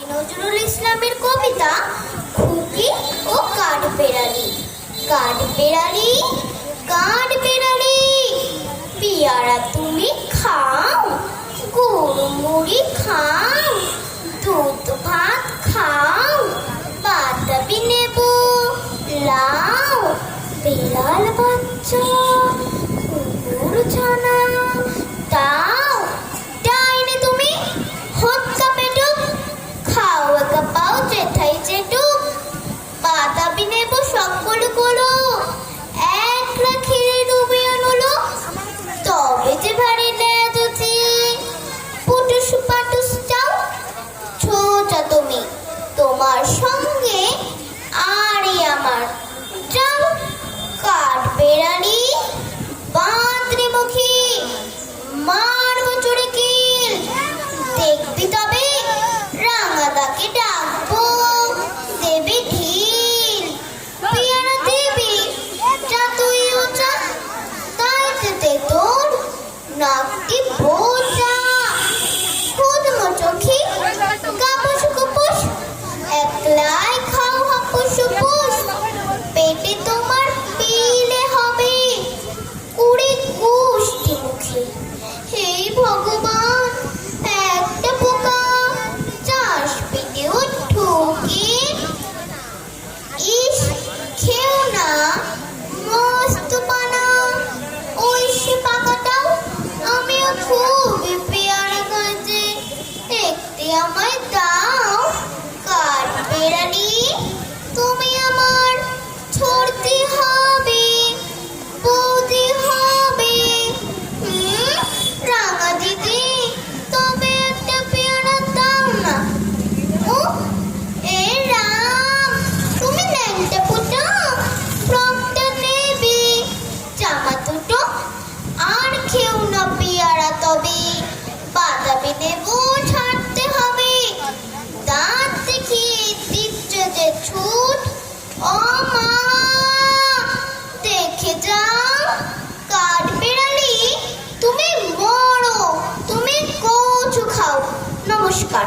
নজরুল ইসলামের কবিতা খুকি ও কাঠবেড়ালি। কাঠবেড়ালি, কাঠবেড়ালি, পেয়ারা তুমি খাও, গুড় মুড়ি খাও, দুধ ভাত খাও, বাতাবি নেবো লাও, বিড়াল বাচ্চা কুকুর ছানা তাও, ডাইনি তুমি হত্যা পেটুক, খাও একা পাও যেথাই যেটুক, বাতাবি নেবো সকলগুলো, একলা খেলে ডুবে আনলো, তবে যে ভারী দেয়া দুটি, পুটুস পাটুস চাও, ছোটা তুমি তোমার সঙ্গে আরে আমার, যাও কাঠবেড়ালি বাঁদরে মুখী, মারবো চড়ে কিল, দেখবি তবে রাঙা দাকে ডাকবো, দেবে ঢিল, পেয়ারা দেবি যা তুইও যা, তাইতে তোর নাকটি বোঝা, খুদমো চোখি গাপুস কুপুস, একলাই খাও হাপুস পুস, পেটে তোমার পিলে হবে কুড়ি কুষ্টি মুখে। হে ভগবান, একটা পোকা চাষ পেটেও ঠুকে, ইস খেও না মস্ত পানা, ওই সে পাকাটাও আমিও খুবই পেয়ারা গাছে, একটি আমায় দাও কাঠবেড়ালি, তুমি আমার ছড়তে হবে, বৌদি হবে, রাঙা দিদি তবে একটা পেয়ারা দাও না। ও এ রাম, তুমি ল্যাংটা পুটা ফ্রকটা নেবে, জামা দুটো আর খেও না পেয়ারা তবে, বাতাবি নেবো ছাড়তে হবে, দাঁত দেখিয়ে দিচ্ছে যে ছুট, ও মা দেখে যাও, কাঠবেড়ালি তুমি মরো, তুমি কচু খাও। নমস্কার।